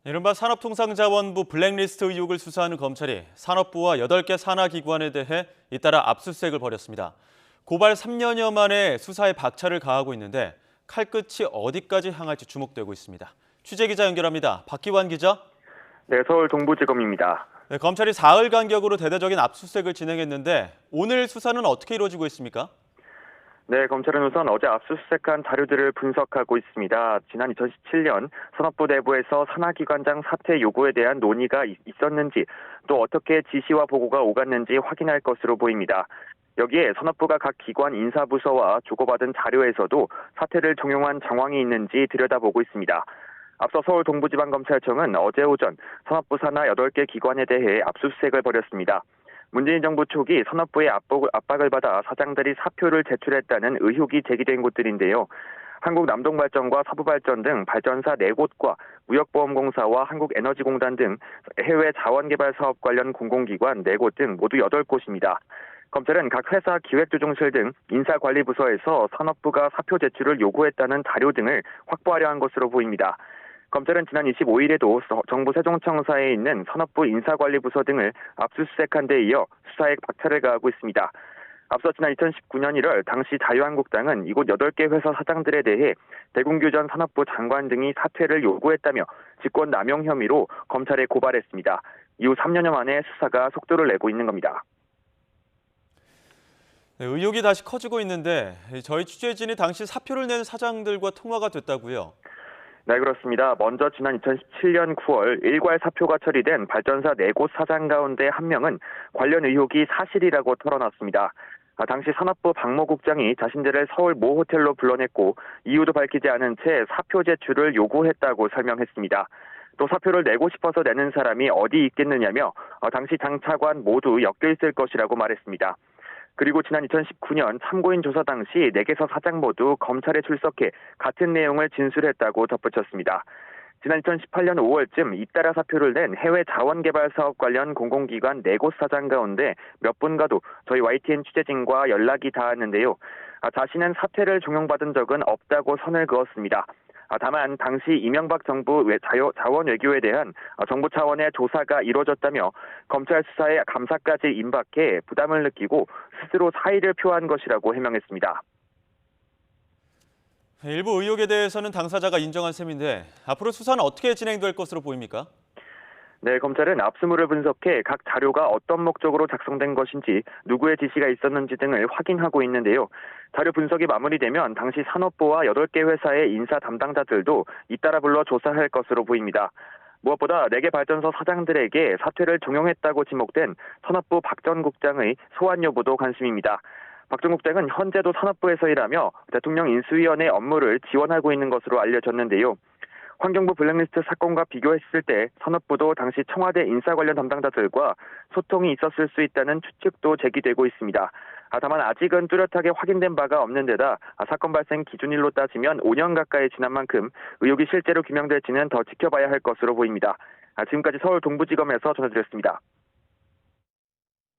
이른바 산업통상자원부 블랙리스트 의혹을 수사하는 검찰이 산업부와 8개 산하기관에 대해 잇따라 압수수색을 벌였습니다. 고발 3년여 만에 수사에 박차를 가하고 있는데 칼끝이 어디까지 향할지 주목되고 있습니다. 취재기자 연결합니다. 박기환 기자. 네, 서울 동부지검입니다. 네, 검찰이 사흘 간격으로 대대적인 압수수색을 진행했는데 오늘 수사는 어떻게 이루어지고 있습니까? 네, 검찰은 우선 어제 압수수색한 자료들을 분석하고 있습니다. 지난 2017년 산업부 내부에서 산하기관장 사퇴 요구에 대한 논의가 있었는지 또 어떻게 지시와 보고가 오갔는지 확인할 것으로 보입니다. 여기에 산업부가 각 기관 인사부서와 주고받은 자료에서도 사퇴를 종용한 정황이 있는지 들여다보고 있습니다. 앞서 서울 동부지방검찰청은 어제 오전 산업부 산하 8개 기관에 대해 압수수색을 벌였습니다. 문재인 정부 초기 산업부의 압박을 받아 사장들이 사표를 제출했다는 의혹이 제기된 곳들인데요. 한국남동발전과 서부발전 등 발전사 4곳과 무역보험공사와 한국에너지공단 등 해외 자원개발사업 관련 공공기관 4곳 등 모두 8곳입니다. 검찰은 각 회사 기획조정실 등 인사관리부서에서 산업부가 사표 제출을 요구했다는 자료 등을 확보하려 한 것으로 보입니다. 검찰은 지난 25일에도 정부 세종청사에 있는 산업부 인사관리부서 등을 압수수색한 데 이어 수사에 박차를 가하고 있습니다. 앞서 지난 2019년 1월 당시 자유한국당은 이곳 8개 회사 사장들에 대해 대군규 전 산업부 장관 등이 사퇴를 요구했다며 직권 남용 혐의로 검찰에 고발했습니다. 이후 3년여 만에 수사가 속도를 내고 있는 겁니다. 네, 의혹이 다시 커지고 있는데 저희 취재진이 당시 사표를 낸 사장들과 통화가 됐다고요? 네, 그렇습니다. 먼저 지난 2017년 9월 일괄 사표가 처리된 발전사 4곳 사장 가운데 한 명은 관련 의혹이 사실이라고 털어놨습니다. 당시 산업부 박모 국장이 자신들을 서울 모 호텔로 불러냈고 이유도 밝히지 않은 채 사표 제출을 요구했다고 설명했습니다. 또 사표를 내고 싶어서 내는 사람이 어디 있겠느냐며 당시 장차관 모두 엮여 있을 것이라고 말했습니다. 그리고 지난 2019년 참고인 조사 당시 4개서 사장 모두 검찰에 출석해 같은 내용을 진술했다고 덧붙였습니다. 지난 2018년 5월쯤 잇따라 사표를 낸 해외 자원개발 사업 관련 공공기관 4곳 사장 가운데 몇 분과도 저희 YTN 취재진과 연락이 닿았는데요. 자신은 사퇴를 종용받은 적은 없다고 선을 그었습니다. 다만 당시 이명박 정부 자원 외교에 대한 정부 차원의 조사가 이루어졌다며 검찰 수사에 감사까지 임박해 부담을 느끼고 스스로 사의를 표한 것이라고 해명했습니다. 일부 의혹에 대해서는 당사자가 인정한 셈인데 앞으로 수사는 어떻게 진행될 것으로 보입니까? 네, 검찰은 압수물을 분석해 각 자료가 어떤 목적으로 작성된 것인지 누구의 지시가 있었는지 등을 확인하고 있는데요. 자료 분석이 마무리되면 당시 산업부와 8개 회사의 인사 담당자들도 잇따라 불러 조사할 것으로 보입니다. 무엇보다 4개 발전소 사장들에게 사퇴를 종용했다고 지목된 산업부 박 전 국장의 소환 여부도 관심입니다. 박 전 국장은 현재도 산업부에서 일하며 대통령 인수위원회 업무를 지원하고 있는 것으로 알려졌는데요. 환경부 블랙리스트 사건과 비교했을 때 산업부도 당시 청와대 인사 관련 담당자들과 소통이 있었을 수 있다는 추측도 제기되고 있습니다. 다만 아직은 뚜렷하게 확인된 바가 없는 데다 사건 발생 기준일로 따지면 5년 가까이 지난 만큼 의혹이 실제로 규명될지는 더 지켜봐야 할 것으로 보입니다. 지금까지 서울 동부지검에서 전해드렸습니다.